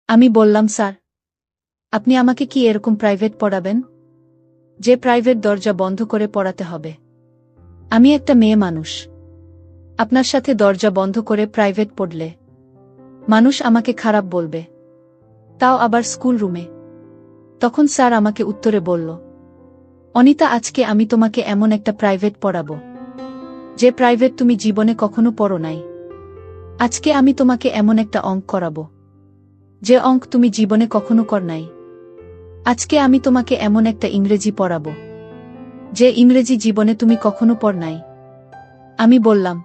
আমি বললাম, স্যার, আপনি আমাকে কি এরকম প্রাইভেট পড়াবেন, যে প্রাইভেট দরজা বন্ধ করে পড়াতে হবে? আমি একটা মেয়ে মানুষ। আপনার সাথে দরজা বন্ধ করে প্রাইভেট পড়লে মানুষ আমাকে খারাপ বলবে, তাও আবার স্কুল রুমে। তখন স্যার আমাকে উত্তরে বলল, অনিতা, আজকে আমি তোমাকে এমন একটা প্রাইভেট পড়াবো যে প্রাইভেট তুমি জীবনে কখনো পড়ো নাই। আজকে আমি তোমাকে এমন একটা অঙ্ক করাবো যে অঙ্ক তুমি জীবনে কখনো কর নাই। আজকে আমি তোমাকে এমন একটা ইংরেজি পড়াবো যে ইংরেজি জীবনে তুমি কখনো পড় নাই। আমি বললাম,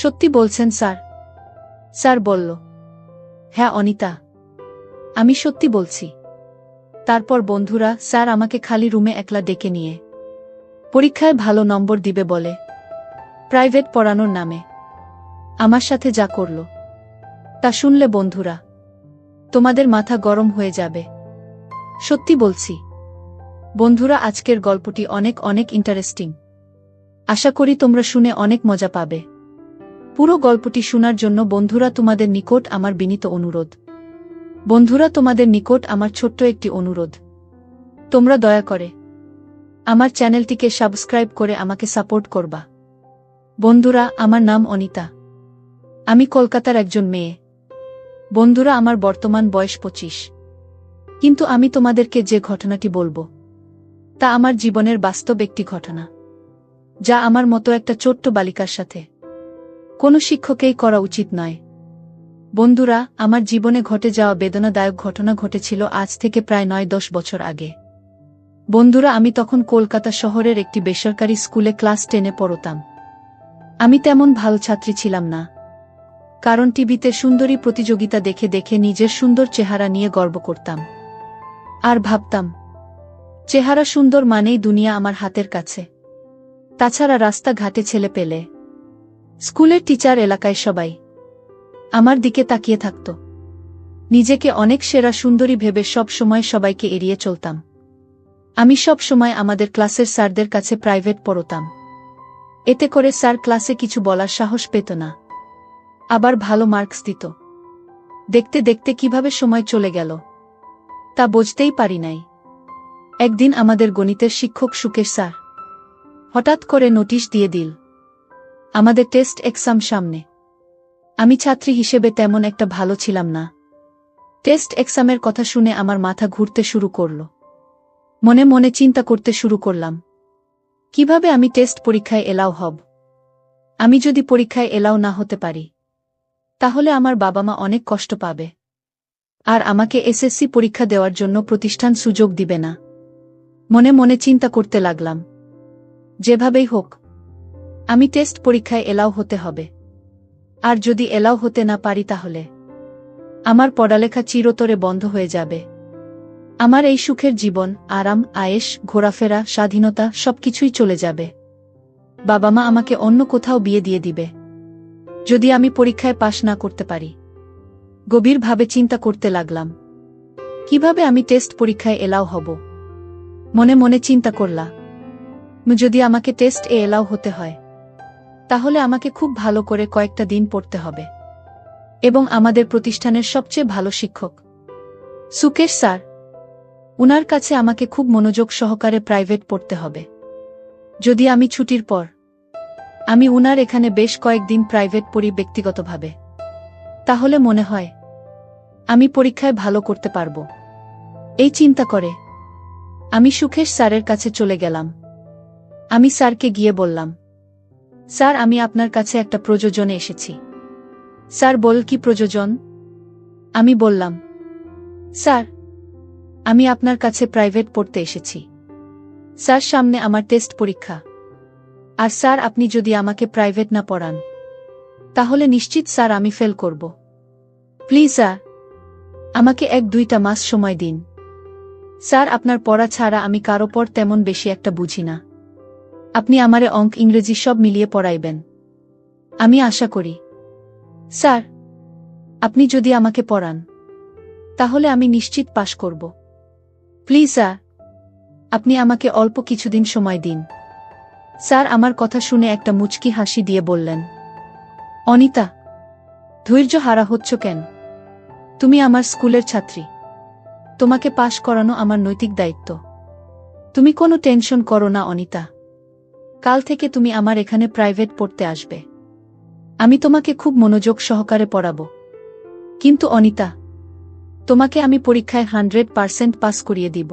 সত্যি বলছেন স্যার? স্যার বলল, হ্যাঁ অনিতা, আমি সত্যি বলছি। তারপর বন্ধুরা স্যার আমাকে খালি রুমে একলা ডেকে নিয়ে পরীক্ষায় ভালো নম্বর দিবে বলে প্রাইভেট পড়ানোর নামে আমার সাথে যা করল, তা শুনলে বন্ধুরা তোমাদের মাথা গরম হয়ে যাবে। সত্যি বলছি বন্ধুরা, আজকের গল্পটি অনেক অনেক ইন্টারেস্টিং। আশা করি তোমরা শুনে অনেক মজা পাবে। পুরো গল্পটি শোনার জন্য বন্ধুরা তোমাদের নিকট আমার বিনীত অনুরোধ। বন্ধুরা, তোমাদের নিকট আমার ছোট্ট একটি অনুরোধ, তোমরা দয়া করে আমার চ্যানেলটিকে সাবস্ক্রাইব করে আমাকে সাপোর্ট করবা। বন্ধুরা, আমার নাম অনিতা। আমি কলকাতার একজন মেয়ে। বন্ধুরা, আমার বর্তমান বয়স 25। কিন্তু আমি তোমাদেরকে যে ঘটনাটি বলবো তা আমার জীবনের বাস্তব একটি ঘটনা, যা আমার মতো একটা ছোট্ট বালিকার সাথে কোনো শিক্ষকেই করা উচিত নয়। বন্ধুরা, আমার জীবনে ঘটে যাওয়া বেদনাদায়ক ঘটনা ঘটেছিল আজ থেকে প্রায় 9-10 বছর আগে। বন্ধুরা, আমি তখন কলকাতা শহরের একটি বেসরকারি স্কুলে ক্লাস 10-এ পড়তাম। আমি তেমন ভালো ছাত্রী ছিলাম না, কারণ টিভিতে সুন্দরী প্রতিযোগিতা দেখে দেখে নিজের সুন্দর চেহারা নিয়ে গর্ব করতাম আর ভাবতাম, চেহারা সুন্দর মানেই দুনিয়া আমার হাতের কাছে। তাছাড়া রাস্তাঘাটে ছেলে পেলে, স্কুলের টিচার, এলাকায় সবাই আমার দিকে তাকিয়ে থাকত। নিজেকে অনেক সেরা সুন্দরী ভেবে সব সময় সবাইকে এড়িয়ে চলতাম। আমি সব সময় আমাদের ক্লাসের স্যারদের কাছে প্রাইভেট পড়তাম। এতে করে স্যার ক্লাসে কিছু বলার সাহস পেত না, আবার ভালো মার্কস দিত। দেখতে দেখতে কিভাবে সময় চলে গেল তা বুঝতেই পারি নাই। একদিন আমাদের গণিতের শিক্ষক সুকেশ স্যার হঠাৎ করে নোটিশ দিয়ে দিল, আমাদের টেস্ট এক্সাম সামনে। আমি ছাত্রী হিসেবে তেমন একটা ভালো ছিলাম না। টেস্ট এক্সামের কথা শুনে আমার মাথা ঘুরতে শুরু করল। মনে মনে চিন্তা করতে শুরু করলাম, কিভাবে আমি টেস্ট পরীক্ষায় এলাও হব। আমি যদি পরীক্ষায় এলাও না হতে পারি, তাহলে আমার বাবা মা অনেক কষ্ট পাবে, আর আমাকে এসএসসি পরীক্ষা দেওয়ার জন্য প্রতিষ্ঠান সুযোগ দিবে না। মনে মনে চিন্তা করতে লাগলাম, যেভাবেই হোক আমি টেস্ট পরীক্ষায় এলাও হতে হবে। আর যদি এলাও হতে না পারি, তাহলে আমার পড়ালেখা চিরতরে বন্ধ হয়ে যাবে। আমার এই সুখের জীবন, আরাম, আয়েশ, ঘোরাফেরা, স্বাধীনতা সবকিছুই চলে যাবে। বাবা মা আমাকে অন্য কোথাও বিয়ে দিয়ে দিবে যদি আমি পরীক্ষায় পাশ না করতে পারি। গভীরভাবে চিন্তা করতে লাগলাম, কিভাবে আমি টেস্ট পরীক্ষায় এলাও হব। মনে মনে চিন্তা করলাম, যদি আমাকে টেস্ট এলাও হতে হয়, তাহলে আমাকে খুব ভালো করে কয়েকটা দিন পড়তে হবে, এবং আমাদের প্রতিষ্ঠানের সবচেয়ে ভালো শিক্ষক সুকেশ স্যার, উনার কাছে আমাকে খুব মনোযোগ সহকারে প্রাইভেট পড়তে হবে। যদি আমি ছুটির পর আমি উনার এখানে বেশ কয়েকদিন প্রাইভেট পড়ি ব্যক্তিগতভাবে, তাহলে মনে হয় আমি পরীক্ষায় ভালো করতে পারব। এই চিন্তা করে আমি সুকেশ স্যারের কাছে চলে গেলাম। আমি স্যারকে গিয়ে বললাম, স্যার, আমি আপনার কাছে একটা প্রয়োজনে এসেছি। স্যার বল, কি প্রয়োজন? আমি বললাম, স্যার, আমি আপনার কাছে প্রাইভেট পড়তে এসেছি। স্যার, সামনে আমার টেস্ট পরীক্ষা, আর স্যার আপনি যদি আমাকে প্রাইভেট না পড়ান, তাহলে নিশ্চিত স্যার আমি ফেল করব। প্লিজ স্যার, আমাকে 1-2টা মাস সময় দিন। স্যার, আপনার পড়া ছাড়া আমি কারো পর তেমন বেশি একটা বুঝি না। আপনি আমারে অঙ্ক, ইংরেজি সব মিলিয়ে পড়াইবেন, আমি আশা করি। স্যার, আপনি যদি আমাকে পড়ান, তাহলে আমি নিশ্চিত পাশ করব। প্লিজ স্যার, আপনি আমাকে অল্প কিছুদিন সময় দিন। স্যার আমার কথা শুনে একটা মুচকি হাসি দিয়ে বললেন, অনিতা, ধৈর্য হারা হচ্ছ কেন? তুমি আমার স্কুলের ছাত্রী। তোমাকে পাশ করানো আমার নৈতিক দায়িত্ব। তুমি কোনো টেনশন করো না অনিতা। কাল থেকে তুমি আমার এখানে প্রাইভেট পড়তে আসবে। আমি তোমাকে খুব মনোযোগ সহকারে পড়াবো। কিন্তু অনিতা, তোমাকে আমি পরীক্ষায় 100% পাস করিয়ে দিব।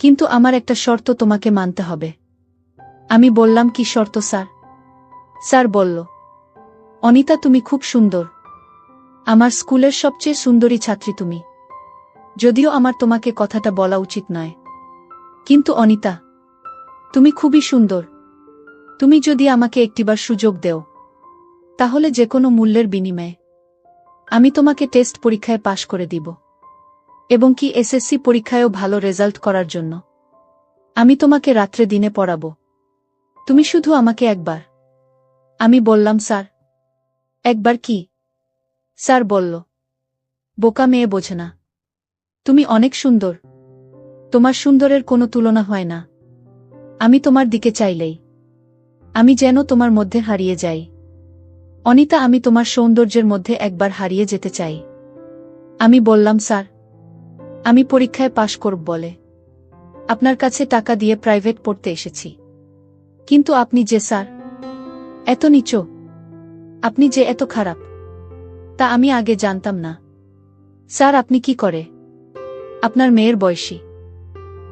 কিন্তু আমার একটা শর্ত তোমাকে মানতে হবে। আমি বললাম, কি শর্ত স্যার? স্যার বলল, অনিতা তুমি খুব সুন্দর। আমার স্কুলের সবচেয়ে সুন্দরী ছাত্রী তুমি। যদিও আমার তোমাকে কথাটা বলা উচিত নয়, কিন্তু অনিতা, তুমি খুবই সুন্দর। তুমি যদি আমাকে একটিবার সুযোগ দেও, তাহলে যে কোনো মূল্যের বিনিময়ে আমি তোমাকে টেস্ট পরীক্ষায় পাশ করে দিব। এবং কি এসএসসি পরীক্ষায়ও ভালো রেজাল্ট করার জন্য আমি তোমাকে রাত্রে দিনে পড়াবো। তুমি শুধু আমাকে একবার। আমি বললাম, স্যার একবার কি? স্যার বলল, বোকা মেয়ে বোঝে না। তুমি অনেক সুন্দর। তোমার সুন্দরের কোনো তুলনা হয় না। আমি তোমার দিকে চাইলেই আমি যেন তোমার মধ্যে হারিয়ে যাই। অনিতা, আমি তোমার সৌন্দর্যের মধ্যে একবার হারিয়ে যেতে চাই। আমি বললাম, স্যার আমি পরীক্ষায় পাশ করব বলে আপনার কাছে টাকা দিয়ে প্রাইভেট পড়তে এসেছি। কিন্তু আপনি যে স্যার এত নীচ, আপনি যে এত খারাপ, তা আমি আগে জানতাম না। স্যার আপনি কি করে আপনার মেয়ের বয়সী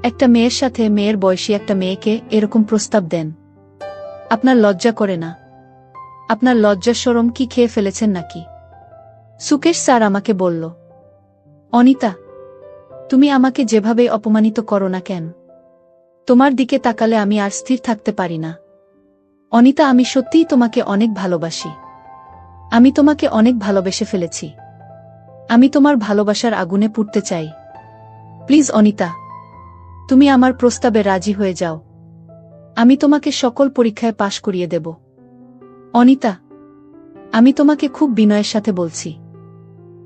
একটা মেয়ের সাথে মেয়ের বয়সী একটা মেয়েকে এরকম প্রস্তাব দেন? আপনার লজ্জা করে না? আপনার লজ্জা শরম কি খেয়ে ফেলেছেন নাকি? সুকেশ স্যার আমাকে বলল, অনিতা তুমি আমাকে যেভাবে অপমানিত করো না কেন, তোমার দিকে তাকালে আমি আর স্থির থাকতে পারি না। অনিতা, আমি সত্যিই তোমাকে অনেক ভালোবাসি। আমি তোমাকে অনেক ভালোবেসে ফেলেছি। আমি তোমার ভালোবাসার আগুনে পুড়তে চাই। প্লিজ অনিতা, তুমি আমার প্রস্তাবে রাজি হয়ে যাও। আমি তোমাকে সকল পরীক্ষায় পাশ করিয়ে দেব। অনিতা, আমি তোমাকে খুব বিনয়ের সাথে বলছি,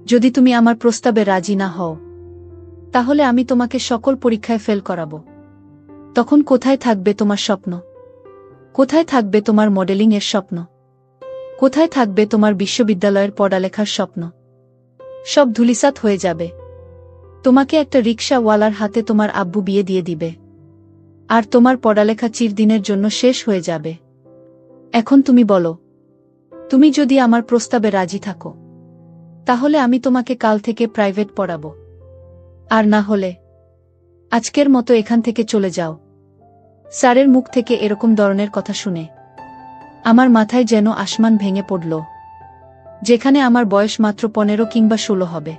যদি তুমি আমার প্রস্তাবে রাজি না হও, তাহলে আমি তোমাকে সকল পরীক্ষায় ফেল করাবো। তখন কোথায় থাকবে তোমার স্বপ্ন? কোথায় থাকবে তোমার মডেলিং এর স্বপ্ন? কোথায় থাকবে তোমার বিশ্ববিদ্যালয়ের পড়ালেখার স্বপ্ন? সব ধূলিসাৎ হয়ে যাবে। তোমাকে একটা রিকশাওয়ালার হাতে তোমার আব্বু বিয়ে দিয়ে দিবে। আর তোমার পড়ালেখা চিরদিনের জন্য শেষ হয়ে যাবে। এখন তুমি বলো, তুমি যদি আমার প্রস্তাবে রাজি থাকো, তাহলে আমি তোমাকে কাল থেকে প্রাইভেট পড়াবো। আর না হলে আজকের মতো এখান থেকে চলে যাও। স্যারের মুখ থেকে এরকম ধরনের কথা শুনে আমার মাথায় যেন আসমান ভেঙে পড়ল। যেখানে আমার বয়স মাত্র 15 কিংবা 16 হবে,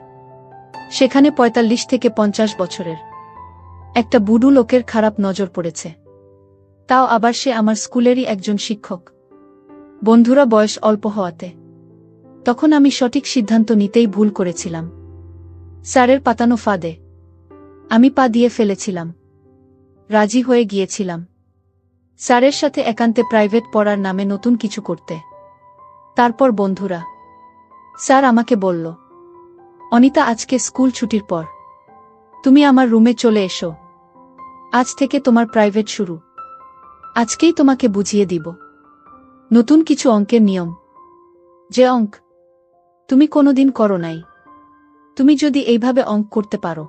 সেখানে 45 থেকে 50 বছরের একটা বুড়ো লোকের খারাপ নজর পড়েছে। তাও আবার সে আমার স্কুলেরই একজন শিক্ষক। বন্ধুরা বয়স অল্প হওয়াতে তখন আমি সঠিক সিদ্ধান্ত নিতেই ভুল করেছিলাম। স্যারের পাতানো ফাঁদে আমি পা দিয়ে ফেলেছিলাম। রাজি হয়ে গিয়েছিলাম স্যারের সাথে একান্তে প্রাইভেট পড়ার নামে নতুন কিছু করতে। তারপর বন্ধুরা, স্যার আমাকে বলল, অনিতা আজকে স্কুল ছুটির পর তুমি আমার রুমে চলে এসো। আজ থেকে তোমার প্রাইভেট শুরু। আজকেই তোমাকে বুঝিয়ে দিব নতুন কিছু অঙ্কের নিয়ম, যে অঙ্ক তুমি কোনোদিন করো নাই। তুমি যদি এইভাবে অঙ্ক করতে পারো,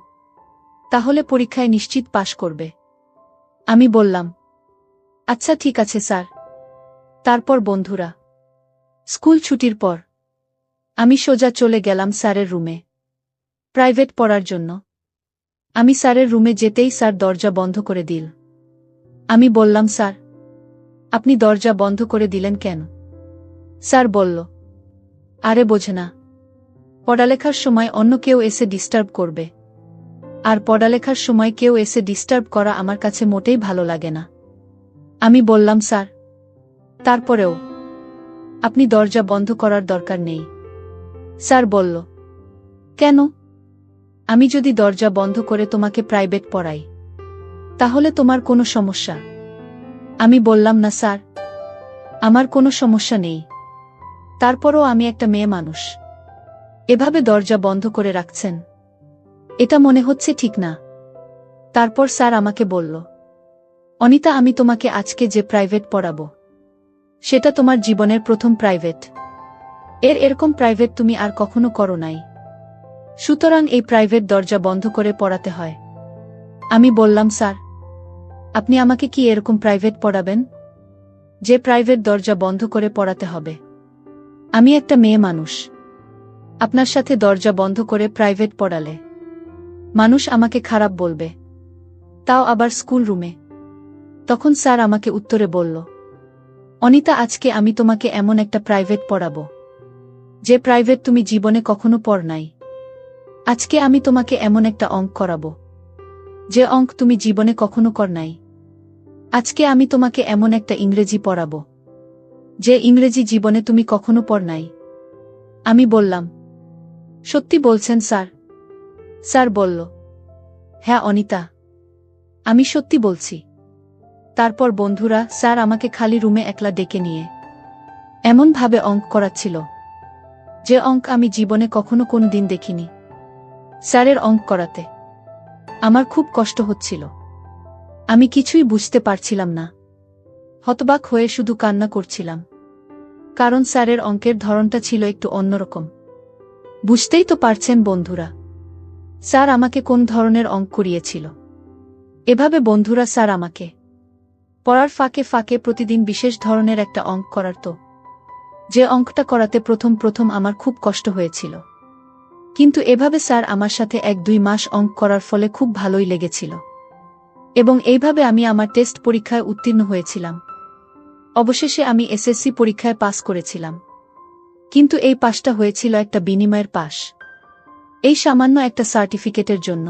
তাহলে পরীক্ষায় নিশ্চিত পাশ করবে। আমি বললাম, আচ্ছা ঠিক আছে স্যার। তারপর বন্ধুরা, স্কুল ছুটির পর আমি সোজা চলে গেলাম স্যারের রুমে প্রাইভেট পড়ার জন্য। আমি স্যারের রুমে যেতেই স্যার দরজা বন্ধ করে দিল। আমি বললাম, স্যার আপনি দরজা বন্ধ করে দিলেন কেন? স্যার বলল, আরে বোঝে না, পড়ালেখার সময় অন্য কেউ এসে ডিস্টার্ব করবে। আর পড়ালেখার সময় কেউ এসে ডিস্টার্ব করা আমার কাছে মোটেই ভালো লাগে না। আমি বললাম, স্যার তারপরেও আপনি দরজা বন্ধ করার দরকার নেই। স্যার বলল, কেন? আমি যদি দরজা বন্ধ করে তোমাকে প্রাইভেট পড়াই, তাহলে তোমার কোনো সমস্যা? আমি বললাম, না স্যার, আমার কোনো সমস্যা নেই। তারপরও আমি একটা মেয়ে মানুষ, এভাবে দরজা বন্ধ করে রাখছেন, এটা মনে হচ্ছে ঠিক না। তারপর স্যার আমাকে বলল, অনিতা আমি তোমাকে আজকে যে প্রাইভেট পড়াবো, সেটা তোমার জীবনের প্রথম প্রাইভেট। এরকম প্রাইভেট তুমি আর কখনো করো নাই। সুতরাং এই প্রাইভেট দরজা বন্ধ করে পড়াতে হয়। আমি বললাম, স্যার, আপনি আমাকে কি এরকম প্রাইভেট পড়াবেন যে প্রাইভেট দরজা বন্ধ করে পড়াতে হবে? আমি একটা মেয়ে মানুষ। আপনার সাথে দরজা বন্ধ করে প্রাইভেট পড়ালে মানুষ আমাকে খারাপ বলবে, তাও আবার স্কুল রুমে। তখন স্যার আমাকে উত্তরে বলল, অনিতা, আজকে আমি তোমাকে এমন একটা প্রাইভেট পড়াবো যে প্রাইভেট তুমি জীবনে কখনো পড় নাই। আজকে আমি তোমাকে এমন একটা অঙ্ক করাবো যে অঙ্ক তুমি জীবনে কখনো কর নাই। আজকে আমি তোমাকে এমন একটা ইংরেজি পড়াবো যে ইংরেজি জীবনে তুমি কখনো পড় নাই। আমি বললাম, সত্যি বলছেন স্যার? স্যার বলল, হ্যাঁ অনিতা, আমি সত্যি বলছি। তারপর বন্ধুরা, স্যার আমাকে খালি রুমে একলা ডেকে নিয়ে এমনভাবে অঙ্ক করাচ্ছিল যে অঙ্ক আমি জীবনে কখনো কোনো দিন দেখিনি। স্যারের অঙ্ক করাতে আমার খুব কষ্ট হচ্ছিল। আমি কিছুই বুঝতে পারছিলাম না। হতবাক হয়ে শুধু কান্না করছিলাম, কারণ স্যারের অঙ্কের ধরনটা ছিল একটু অন্যরকম। বুঝতেই তো পারছেন বন্ধুরা, স্যার আমাকে কোন ধরনের অঙ্ক করিয়েছিল। এভাবে বন্ধুরা স্যার আমাকে পড়ার ফাঁকে ফাঁকে প্রতিদিন বিশেষ ধরনের একটা অঙ্ক করাতো, যে অঙ্কটা করাতে প্রথম আমার খুব কষ্ট হয়েছিল। কিন্তু এভাবে স্যার আমার সাথে 1-2 মাস অঙ্ক করার ফলে খুব ভালোই লেগেছিল, এবং এইভাবে আমি আমার টেস্ট পরীক্ষায় উত্তীর্ণ হয়েছিলাম। অবশেষে আমি এসএসসি পরীক্ষায় পাস করেছিলাম। কিন্তু এই পাসটা হয়েছিল একটা বিনিময়ের পাস। এই সামান্য একটা সার্টিফিকেটের জন্য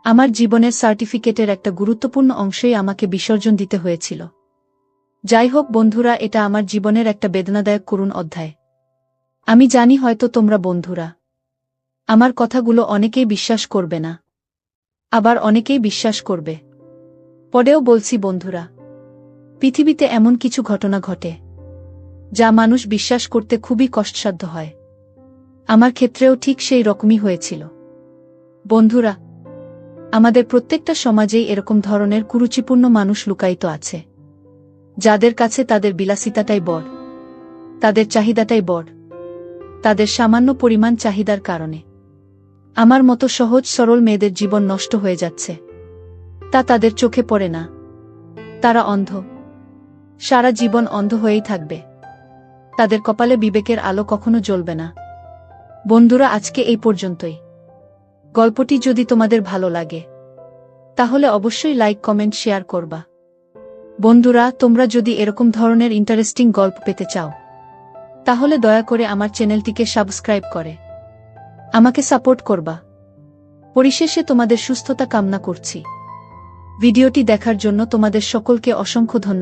আমার জীবনের সার্টিফিকেটের একটা গুরুত্বপূর্ণ অংশই আমাকে বিসর্জন দিতে হয়েছিল। যাই হোক বন্ধুরা, এটা আমার জীবনের একটা বেদনাদায়ক করুণ অধ্যায়। আমি জানি হয়তো তোমরা বন্ধুরা আমার কথাগুলো অনেকেই বিশ্বাস করবে না, আবার অনেকেই বিশ্বাস করবে। পরেও বলছি বন্ধুরা, পৃথিবীতে এমন কিছু ঘটনা ঘটে যা মানুষ বিশ্বাস করতে খুবই কষ্টসাধ্য হয়। আমার ক্ষেত্রেও ঠিক সেই রকমই হয়েছিল। বন্ধুরা, আমাদের প্রত্যেকটা সমাজেই এরকম ধরনের কুরুচিপূর্ণ মানুষ লুকায়িত আছে, যাদের কাছে তাদের বিলাসিতাটাই বড়, তাদের চাহিদাটাই বড়। তাদের সামান্য পরিমাণ চাহিদার কারণে আমার মতো সহজ সরল মেয়েদের জীবন নষ্ট হয়ে যাচ্ছে। তা তাদের চোখে পড়ে না। তারা অন্ধ, সারা জীবন অন্ধ হয়েই থাকবে। তাদের কপালে বিবেকের আলো কখনো জ্বলবে না। বন্ধুরা, আজকে এই পর্যন্তই। গল্পটি যদি তোমাদের ভালো লাগে তাহলে অবশ্যই লাইক, কমেন্ট, শেয়ার করবা। বন্ধুরা, তোমরা যদি এরকম ধরনের ইন্টারেস্টিং গল্প পেতে চাও তাহলে দয়া করে আমার চ্যানেলটিকে সাবস্ক্রাইব করে আমাকে সাপোর্ট করবা। পরিশেষে তোমাদের সুস্থতা কামনা করছি। ভিডিওটি দেখার জন্য তোমাদের সকলকে অসংখ্য ধন্যবাদ।